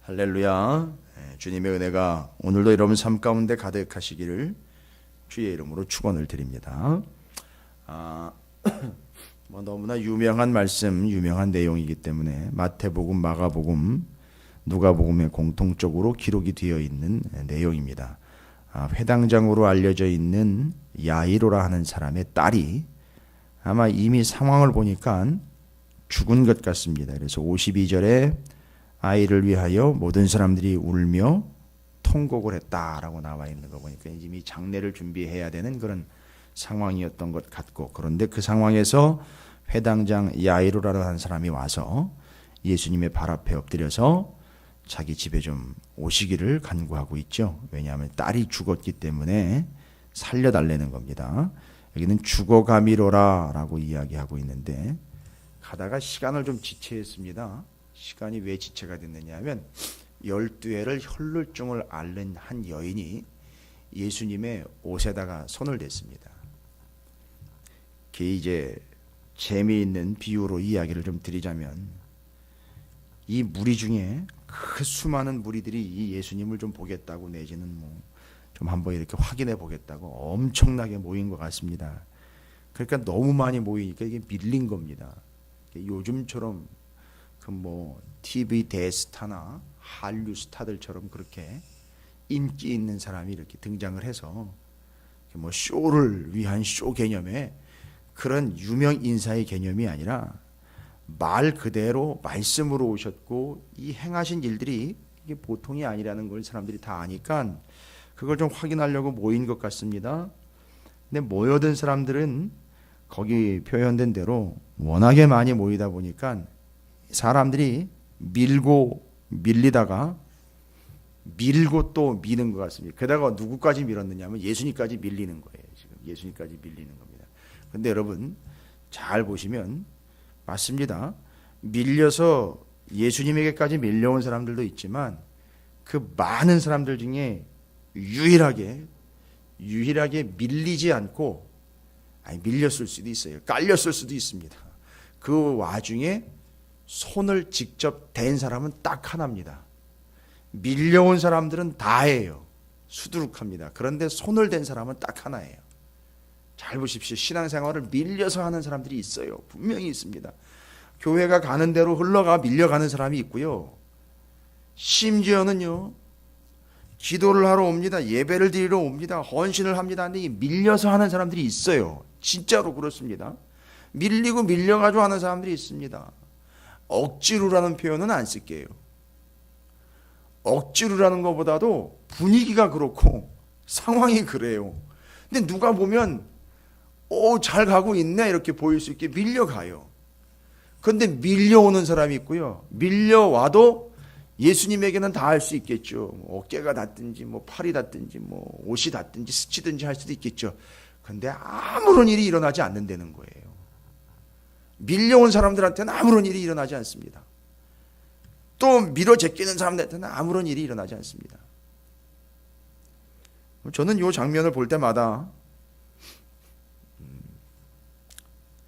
할렐루야. 주님의 은혜가 오늘도 여러분 삶 가운데 가득하시기를 주의 이름으로 축원을 드립니다. 너무나 유명한 말씀, 유명한 내용이기 때문에 마태복음, 마가복음, 누가복음에 공통적으로 기록이 되어 있는 내용입니다. 회당장으로 알려져 있는 야이로라 하는 사람의 딸이 아마 이미 상황을 보니까 죽은 것 같습니다. 그래서 52절에 아이를 위하여 모든 사람들이 울며 통곡을 했다라고 나와 있는 거 보니까 이미 장례를 준비해야 되는 그런 상황이었던 것 같고, 그런데 그 상황에서 회당장 야이로라는 한 사람이 와서 예수님의 발 앞에 엎드려서 자기 집에 좀 오시기를 간구하고 있죠. 왜냐하면 딸이 죽었기 때문에 살려달라는 겁니다. 여기는 죽어가미로라 라고 이야기하고 있는데, 가다가 시간을 좀 지체했습니다. 시간이 왜 지체가 됐느냐 하면 12회를 혈루증을 앓는 한 여인이 예수님의 옷에다가 손을 댔습니다. 그게 이제 재미있는 비유로 이야기를 좀 드리자면, 이 무리 중에 그 수많은 무리들이 이 예수님을 좀 보겠다고, 내지는 좀 한번 이렇게 확인해 보겠다고 엄청나게 모인 것 같습니다. 그러니까 너무 많이 모이니까 이게 밀린 겁니다. 요즘처럼 TV 대스타나 한류 스타들처럼 그렇게 인기 있는 사람이 이렇게 등장을 해서 쇼를 위한 쇼 개념의 그런 유명 인사의 개념이 아니라 말 그대로 말씀으로 오셨고, 이 행하신 일들이 이게 보통이 아니라는 걸 사람들이 다 아니까 그걸 좀 확인하려고 모인 것 같습니다. 근데 모여든 사람들은 거기 표현된 대로 워낙에 많이 모이다 보니까 사람들이 밀고 밀리다가 밀고 또 미는 것 같습니다. 게다가 누구까지 밀었느냐 하면 예수님까지 밀리는 거예요. 지금 예수님까지 밀리는 겁니다. 근데 여러분 잘 보시면 맞습니다. 밀려서 예수님에게까지 밀려온 사람들도 있지만 그 많은 사람들 중에 유일하게 밀리지 않고, 밀렸을 수도 있어요. 깔렸을 수도 있습니다. 그 와중에 손을 직접 댄 사람은 딱 하나입니다. 밀려온 사람들은 다예요. 수두룩합니다. 그런데 손을 댄 사람은 딱 하나예요. 잘 보십시오. 신앙생활을 밀려서 하는 사람들이 있어요. 분명히 있습니다. 교회가 가는 대로 흘러가 밀려가는 사람이 있고요. 심지어는요, 기도를 하러 옵니다. 예배를 드리러 옵니다. 헌신을 합니다. 근데 밀려서 하는 사람들이 있어요. 진짜로 그렇습니다. 밀리고 밀려가지고 하는 사람들이 있습니다. 억지로라는 표현은 안 쓸게요. 억지로라는 것보다도 분위기가 그렇고 상황이 그래요. 근데 누가 보면 잘 가고 있네 이렇게 보일 수 있게 밀려가요. 그런데 밀려오는 사람이 있고요. 밀려와도 예수님에게는 다 할 수 있겠죠. 어깨가 닿든지 팔이 닿든지 옷이 닿든지 스치든지 할 수도 있겠죠. 그런데 아무런 일이 일어나지 않는다는 거예요. 밀려온 사람들한테는 아무런 일이 일어나지 않습니다. 또 밀어 제끼는 사람들한테는 아무런 일이 일어나지 않습니다. 저는 이 장면을 볼 때마다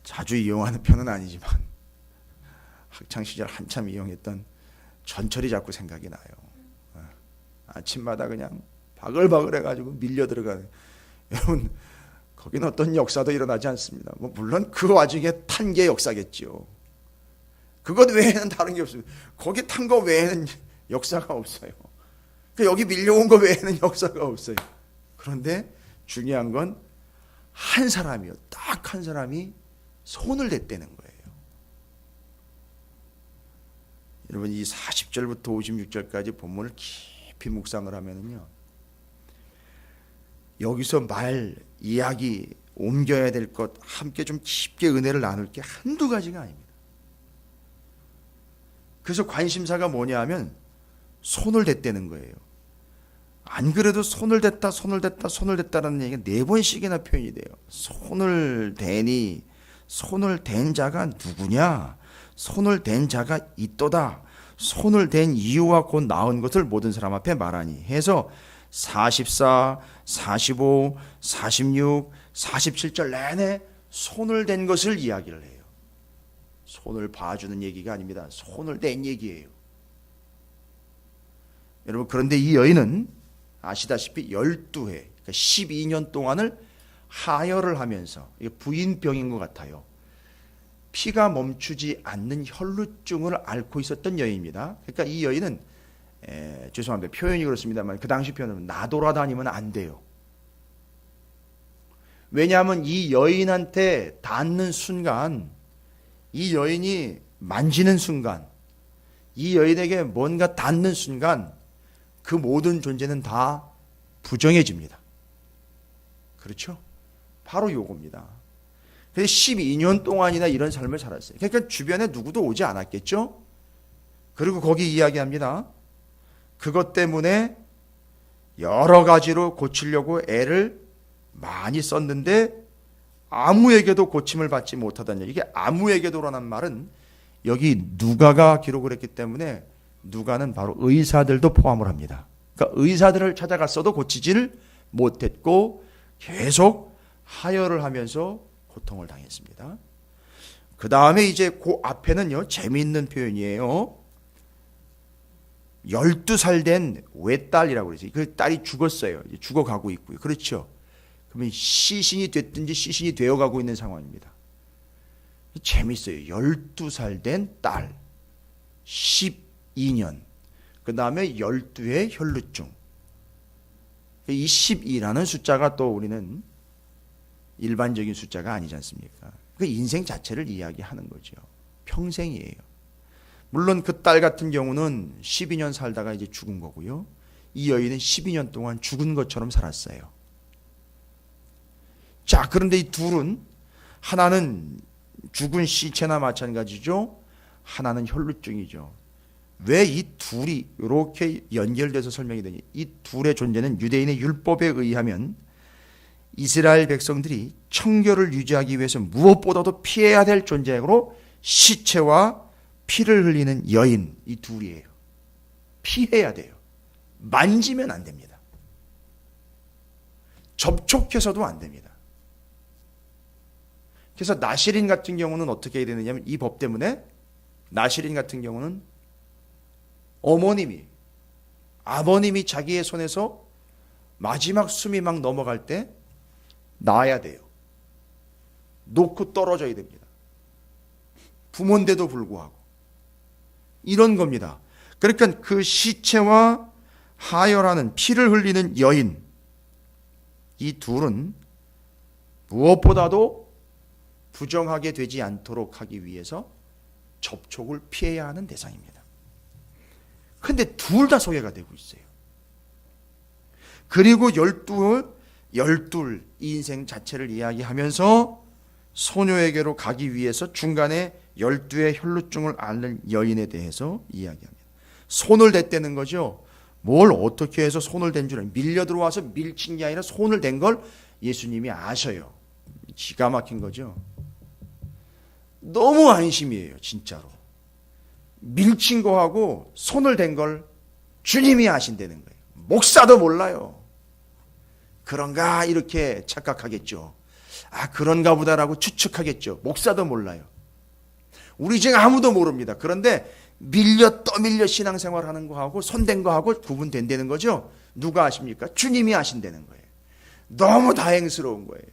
자주 이용하는 편은 아니지만 학창시절 한참 이용했던 전철이 자꾸 생각이 나요. 아침마다 그냥 바글바글 해가지고 밀려 들어가는. 여러분 거기는 어떤 역사도 일어나지 않습니다. 물론 그 와중에 탄 게 역사겠죠. 그것 외에는 다른 게 없습니다. 거기 탄 거 외에는 역사가 없어요. 여기 밀려온 거 외에는 역사가 없어요. 그런데 중요한 건 한 사람이요. 딱 한 사람이 손을 댔다는 거예요. 여러분 이 40절부터 56절까지 본문을 깊이 묵상을 하면요, 여기서 이야기 옮겨야 될 것, 함께 좀 깊게 은혜를 나눌 게 한두 가지가 아닙니다. 그래서 관심사가 뭐냐 하면 손을 댔다는 거예요. 안 그래도 손을 댔다라는 얘기가 4번씩이나 표현이 돼요. 손을 대니, 손을 댄 자가 누구냐? 손을 댄 자가 있도다. 손을 댄 이유와 곧 나은 것을 모든 사람 앞에 말하니 해서 44, 45, 46, 47절 내내 손을 댄 것을 이야기를 해요. 손을 봐주는 얘기가 아닙니다. 손을 댄 얘기예요. 여러분, 그런데 이 여인은 아시다시피 12회, 그러니까 12년 동안을 하혈을 하면서, 이게 부인병인 것 같아요. 피가 멈추지 않는 혈루증을 앓고 있었던 여인입니다. 그러니까 이 여인은 죄송합니다. 표현이 그렇습니다만 그 당시 표현은 나돌아다니면 안 돼요. 왜냐하면 이 여인한테 닿는 순간, 이 여인이 만지는 순간, 이 여인에게 뭔가 닿는 순간 그 모든 존재는 다 부정해집니다. 그렇죠? 바로 요겁니다. 그래서 12년 동안이나 이런 삶을 살았어요. 그러니까 주변에 누구도 오지 않았겠죠? 그리고 거기 이야기합니다. 그것 때문에 여러 가지로 고치려고 애를 많이 썼는데 아무에게도 고침을 받지 못하다는, 이게 아무에게도라는 말은 여기 누가가 기록을 했기 때문에 누가는 바로 의사들도 포함을 합니다. 그러니까 의사들을 찾아갔어도 고치지를 못했고 계속 하혈을 하면서 고통을 당했습니다. 그 다음에 이제 그 앞에는요, 재미있는 표현이에요. 12살 된 외딸이라고 그러죠. 그 딸이 죽었어요. 죽어가고 있고요. 그렇죠. 그러면 시신이 됐든지 시신이 되어가고 있는 상황입니다. 재밌어요. 12살 된 딸, 12년, 그 다음에 12의 혈루증. 이 12라는 숫자가 또 우리는 일반적인 숫자가 아니지 않습니까? 그 인생 자체를 이야기하는 거죠. 평생이에요. 물론 그 딸 같은 경우는 12년 살다가 이제 죽은 거고요. 이 여인은 12년 동안 죽은 것처럼 살았어요. 자, 그런데 이 둘은, 하나는 죽은 시체나 마찬가지죠. 하나는 혈루증이죠. 왜 이 둘이 이렇게 연결돼서 설명이 되니? 이 둘의 존재는 유대인의 율법에 의하면 이스라엘 백성들이 청결을 유지하기 위해서 무엇보다도 피해야 될 존재로 시체와 피를 흘리는 여인, 이 둘이에요. 피해야 돼요. 만지면 안 됩니다. 접촉해서도 안 됩니다. 그래서 나시린 같은 경우는 어떻게 해야 되느냐면, 이 법 때문에 나시린 같은 경우는 아버님이 자기의 손에서 마지막 숨이 막 넘어갈 때 놔야 돼요. 놓고 떨어져야 됩니다. 부모인데도 불구하고 이런 겁니다. 그러니까 그 시체와 하혈하는, 피를 흘리는 여인, 이 둘은 무엇보다도 부정하게 되지 않도록 하기 위해서 접촉을 피해야 하는 대상입니다. 그런데 둘 다 소외가 되고 있어요. 그리고 열둘 인생 자체를 이야기하면서 소녀에게로 가기 위해서 중간에 12의 혈루증을 앓는 여인에 대해서 이야기합니다. 손을 댔다는 거죠. 뭘 어떻게 해서 손을 댄 줄 알아요. 밀려 들어와서 밀친 게 아니라 손을 댄 걸 예수님이 아셔요. 기가 막힌 거죠. 너무 안심이에요, 진짜로. 밀친 거하고 손을 댄 걸 주님이 아신다는 거예요. 목사도 몰라요. 그런가 이렇게 착각하겠죠. 아, 그런가 보다라고 추측하겠죠. 목사도 몰라요. 우리 중에 아무도 모릅니다. 그런데 밀려 떠밀려 신앙생활하는 거하고 손댄 거하고 구분된다는 거죠. 누가 아십니까? 주님이 아신다는 거예요. 너무 다행스러운 거예요.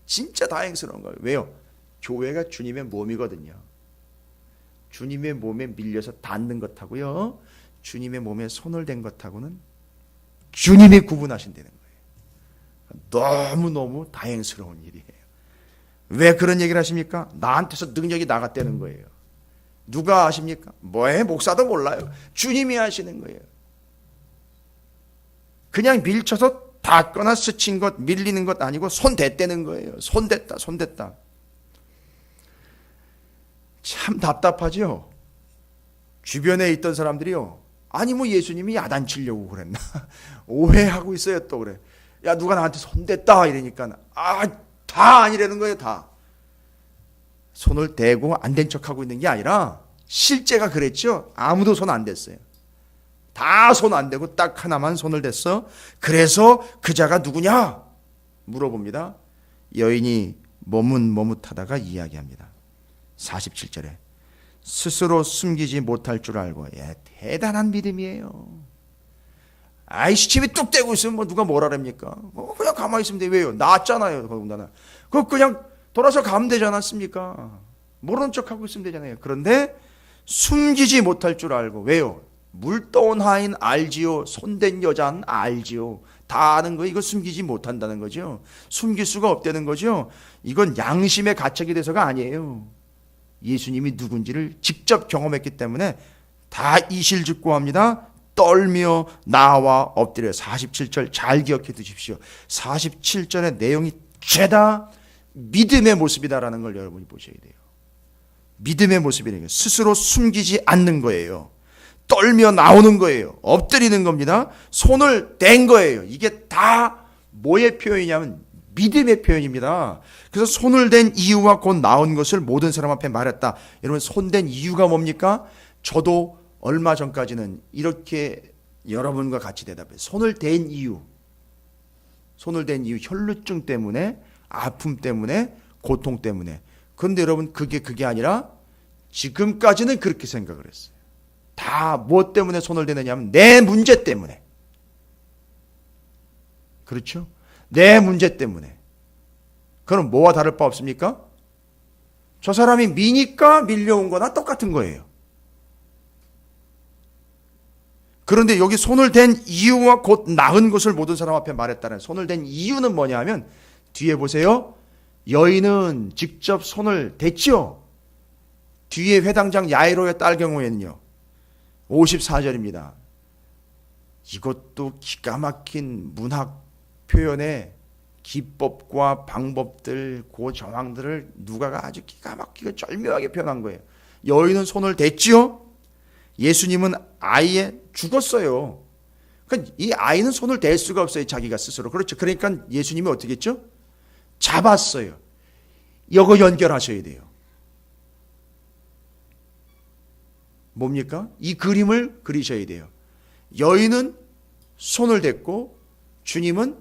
진짜 다행스러운 거예요. 왜요? 교회가 주님의 몸이거든요. 주님의 몸에 밀려서 닿는 것하고요, 주님의 몸에 손을 댄 것하고는 주님이 구분하신다는 거예요. 너무너무 다행스러운 일이에요. 왜 그런 얘기를 하십니까? 나한테서 능력이 나갔다는 거예요. 누가 아십니까? 뭐해? 목사도 몰라요. 주님이 하시는 거예요. 그냥 밀쳐서 닿거나 스친 것, 밀리는 것 아니고 손 댔다는 거예요. 손 댔다. 참 답답하죠? 주변에 있던 사람들이요, 아니 뭐 예수님이 야단치려고 그랬나? 오해하고 있어요. 또 그래. 야, 누가 나한테 손댔다 이러니까 다 아니라는 거예요. 다 손을 대고 안 된 척하고 있는 게 아니라 실제가 그랬죠. 아무도 손 안 댔어요. 다 손 안 대고 딱 하나만 손을 댔어. 그래서 그 자가 누구냐 물어봅니다. 여인이 머뭇머뭇하다가 이야기합니다. 47절에 스스로 숨기지 못할 줄 알고, 대단한 믿음이에요. 아이 시침이 뚝 떼고 있으면 뭐 누가 뭐라 합니까? 그냥 가만히 있으면 돼. 왜요? 나았잖아요. 더군다나. 그거 그냥 돌아서 가면 되지 않았습니까? 모르는 척하고 있으면 되잖아요. 그런데 숨기지 못할 줄 알고. 왜요? 물떠온 하인 알지요. 손댄 여자는 알지요. 다 아는 거. 이거 숨기지 못한다는 거죠. 숨길 수가 없다는 거죠. 이건 양심의 가책이 돼서가 아니에요. 예수님이 누군지를 직접 경험했기 때문에 다 이실직고합니다. 떨며 나와 엎드려. 47절 잘 기억해 두십시오. 47절의 내용이 죄다 믿음의 모습이다라는 걸 여러분이 보셔야 돼요. 믿음의 모습이라는 게 스스로 숨기지 않는 거예요. 떨며 나오는 거예요. 엎드리는 겁니다. 손을 댄 거예요. 이게 다 뭐의 표현이냐면 믿음의 표현입니다. 그래서 손을 댄 이유와 곧 나온 것을 모든 사람 앞에 말했다. 여러분 손댄 이유가 뭡니까? 저도 얼마 전까지는 이렇게 여러분과 같이 대답해요. 손을 댄 이유. 손을 댄 이유 혈루증 때문에, 아픔 때문에, 고통 때문에. 그런데 여러분 그게 아니라 지금까지는 그렇게 생각을 했어요. 다 무엇 때문에 손을 대느냐면 내 문제 때문에. 그렇죠? 내 문제 때문에. 그럼 뭐와 다를 바 없습니까? 저 사람이 미니까 밀려온 거나 똑같은 거예요. 그런데 여기 손을 댄 이유와 곧 나은 것을 모든 사람 앞에 말했다는, 손을 댄 이유는 뭐냐 하면 뒤에 보세요. 여인은 직접 손을 댔죠. 뒤에 회당장 야이로의 딸 경우에는요. 54절입니다. 이것도 기가 막힌 문학 표현의 기법과 방법들, 그 정황들을 누가가 아주 기가 막히게 절묘하게 표현한 거예요. 여인은 손을 댔지요. 예수님은 아이에 죽었어요. 그러니까 이 아이는 손을 댈 수가 없어요. 자기가 스스로. 그렇죠. 그러니까 예수님이 어떻게 했죠? 잡았어요. 이거 연결하셔야 돼요. 뭡니까? 이 그림을 그리셔야 돼요. 여인은 손을 댔고 주님은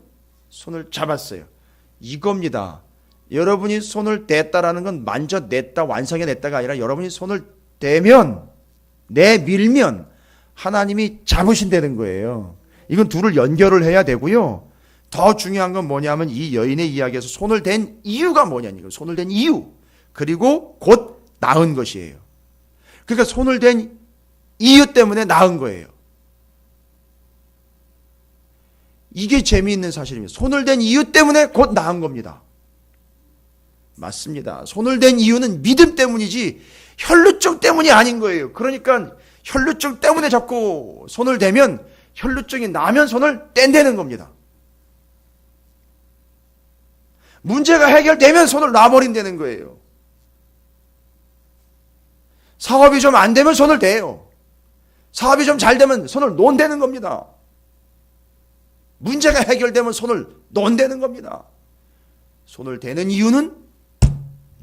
손을 잡았어요. 이겁니다. 여러분이 손을 댔다라는 건 만져냈다, 완성해냈다가 아니라 여러분이 손을 대면, 내밀면 하나님이 잡으신다는 거예요. 이건 둘을 연결을 해야 되고요. 더 중요한 건 뭐냐면 이 여인의 이야기에서 손을 댄 이유가 뭐냐니까. 손을 댄 이유. 그리고 곧 나은 것이에요. 그러니까 손을 댄 이유 때문에 나은 거예요. 이게 재미있는 사실입니다. 손을 댄 이유 때문에 곧 나은 겁니다. 맞습니다. 손을 댄 이유는 믿음 때문이지 혈루증 때문이 아닌 거예요. 그러니까 혈루증 때문에 자꾸 손을 대면 혈루증이 나면 손을 뗀다는 겁니다. 문제가 해결되면 손을 놔버린다는 거예요. 사업이 좀 안 되면 손을 대요. 사업이 좀 잘 되면 손을 놓는다는 겁니다. 문제가 해결되면 손을 놓는다는 겁니다. 손을 대는 이유는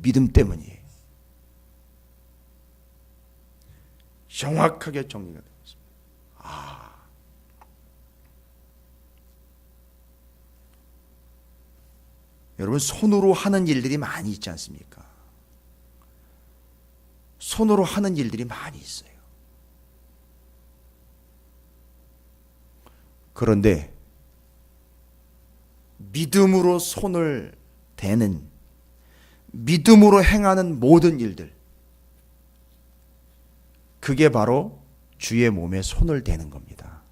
믿음 때문이에요. 정확하게 정리가 되었습니다. 여러분 손으로 하는 일들이 많이 있지 않습니까? 손으로 하는 일들이 많이 있어요. 그런데 믿음으로 손을 대는, 믿음으로 행하는 모든 일들, 그게 바로 주의 몸에 손을 대는 겁니다.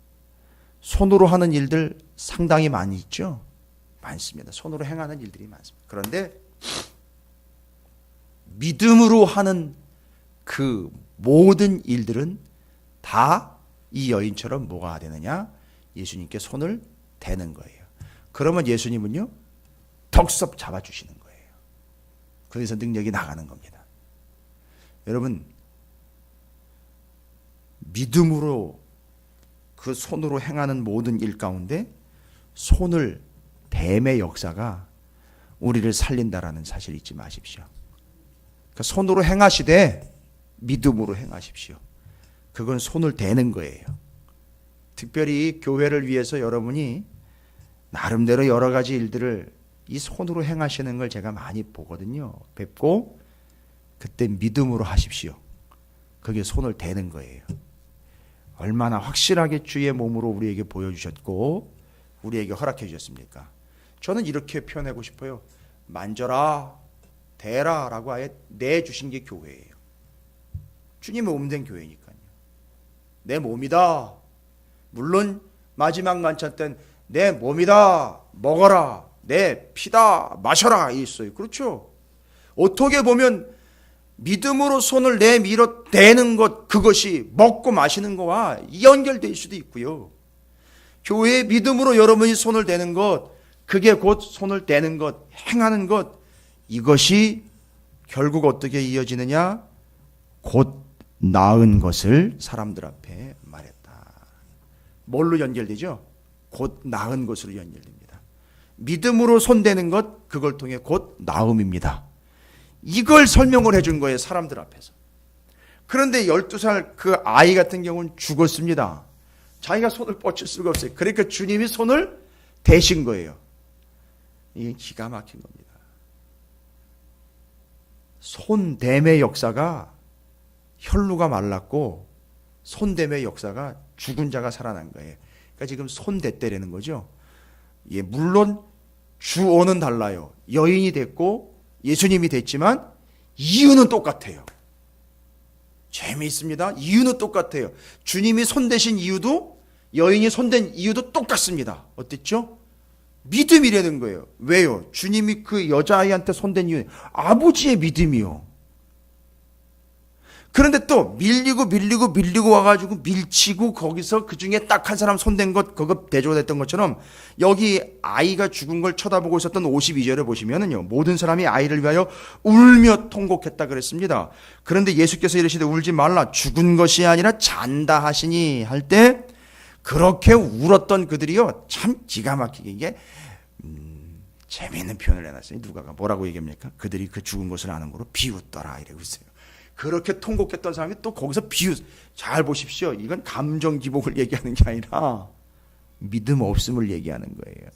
손으로 하는 일들 상당히 많이 있죠? 많습니다. 손으로 행하는 일들이 많습니다. 그런데 믿음으로 하는 그 모든 일들은 다 이 여인처럼 뭐가 되느냐? 예수님께 손을 대는 거예요. 그러면 예수님은요, 턱섭 잡아주시는 거예요. 그래서 능력이 나가는 겁니다. 여러분, 믿음으로 그 손으로 행하는 모든 일 가운데 손을 댐의 역사가 우리를 살린다라는 사실 잊지 마십시오. 그러니까 손으로 행하시되 믿음으로 행하십시오. 그건 손을 대는 거예요. 특별히 교회를 위해서 여러분이 나름대로 여러 가지 일들을 이 손으로 행하시는 걸 제가 많이 보거든요. 뵙고 그때 믿음으로 하십시오. 그게 손을 대는 거예요. 얼마나 확실하게 주의 몸으로 우리에게 보여주셨고 우리에게 허락해 주셨습니까? 저는 이렇게 표현하고 싶어요. 만져라, 대라 라고 아예 내주신 게 교회예요. 주님의 몸 된 교회니까요. 내 몸이다. 물론 마지막 만찬 때는 내 몸이다, 먹어라, 내 피다, 마셔라 있어요. 그렇죠? 어떻게 보면 믿음으로 손을 내밀어 대는 것, 그것이 먹고 마시는 거와 연결될 수도 있고요. 교회의 믿음으로 여러분이 손을 대는 것, 그게 곧 손을 대는 것, 행하는 것, 이것이 결국 어떻게 이어지느냐? 곧 나은 것을 사람들 앞에 말했다. 뭘로 연결되죠? 곧 나은 것으로 연결됩니다. 믿음으로 손대는 것, 그걸 통해 곧 나음입니다. 이걸 설명을 해준 거예요, 사람들 앞에서. 그런데 12살 그 아이 같은 경우는 죽었습니다. 자기가 손을 뻗칠 수가 없어요. 그러니까 주님이 손을 대신 거예요. 이게 기가 막힌 겁니다. 손댐의 역사가 혈루가 말랐고 손댐의 역사가 죽은 자가 살아난 거예요. 그러니까 지금 손댔대라는 거죠. 예, 물론 주어는 달라요. 여인이 됐고 예수님이 됐지만 이유는 똑같아요. 재미있습니다. 이유는 똑같아요. 주님이 손대신 이유도 여인이 손댄 이유도 똑같습니다. 어땠죠? 믿음이라는 거예요. 왜요? 주님이 그 여자아이한테 손댄 이유는 아버지의 믿음이요. 그런데 또 밀리고 와가지고 밀치고 거기서 그 중에 딱 한 사람 손댄 것, 그거 대조됐던 것처럼 여기 아이가 죽은 걸 쳐다보고 있었던 52절에 보시면은요, 모든 사람이 아이를 위하여 울며 통곡했다 그랬습니다. 그런데 예수께서 이르시되 울지 말라, 죽은 것이 아니라 잔다 하시니 할 때 그렇게 울었던 그들이요, 참 기가 막히게 이게 재미있는 표현을 해놨어요. 누가가 뭐라고 얘기합니까? 그들이 그 죽은 것을 아는 거로 비웃더라 이러고 있어요. 그렇게 통곡했던 사람이 또 거기서 잘 보십시오. 이건 감정 기복을 얘기하는 게 아니라 믿음 없음을 얘기하는 거예요.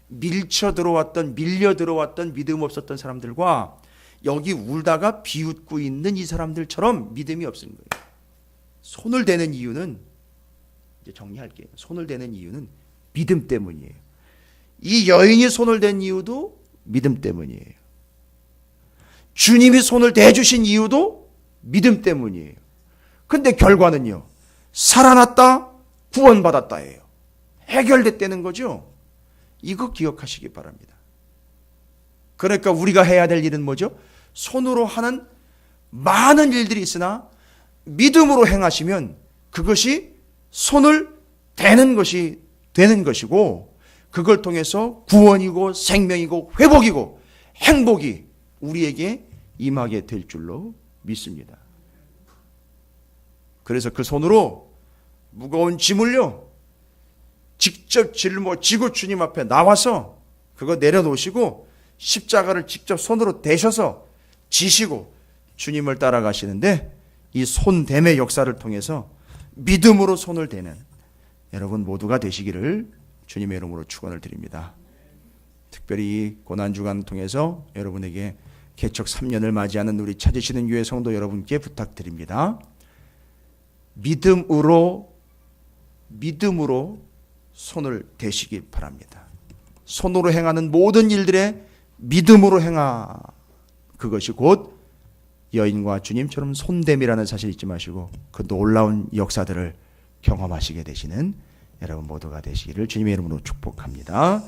밀려 들어왔던 믿음 없었던 사람들과 여기 울다가 비웃고 있는 이 사람들처럼 믿음이 없은 거예요. 손을 대는 이유는, 이제 정리할게요. 손을 대는 이유는 믿음 때문이에요. 이 여인이 손을 댄 이유도 믿음 때문이에요. 주님이 손을 대주신 이유도 믿음 때문이에요. 근데 결과는요, 살아났다, 구원받았다예요. 해결됐다는 거죠. 이거 기억하시기 바랍니다. 그러니까 우리가 해야 될 일은 뭐죠? 손으로 하는 많은 일들이 있으나 믿음으로 행하시면 그것이 손을 대는 것이 되는 것이고, 그걸 통해서 구원이고 생명이고 회복이고 행복이 우리에게 임하게 될 줄로 믿습니다. 그래서 그 손으로 무거운 짐을요, 직접 짊어지고 주님 앞에 나와서 그거 내려놓으시고 십자가를 직접 손으로 대셔서 지시고 주님을 따라가시는데, 이 손댐의 역사를 통해서 믿음으로 손을 대는 여러분 모두가 되시기를 주님의 이름으로 축원을 드립니다. 특별히 고난주간 통해서 여러분에게 개척 3년을 맞이하는 우리 찾으시는 교회 성도 여러분께 부탁드립니다. 믿음으로 손을 대시기 바랍니다. 손으로 행하는 모든 일들에 믿음으로 행하, 그것이 곧 여인과 주님처럼 손댐이라는 사실 잊지 마시고 그 놀라운 역사들을 경험하시게 되시는 여러분 모두가 되시기를 주님의 이름으로 축복합니다.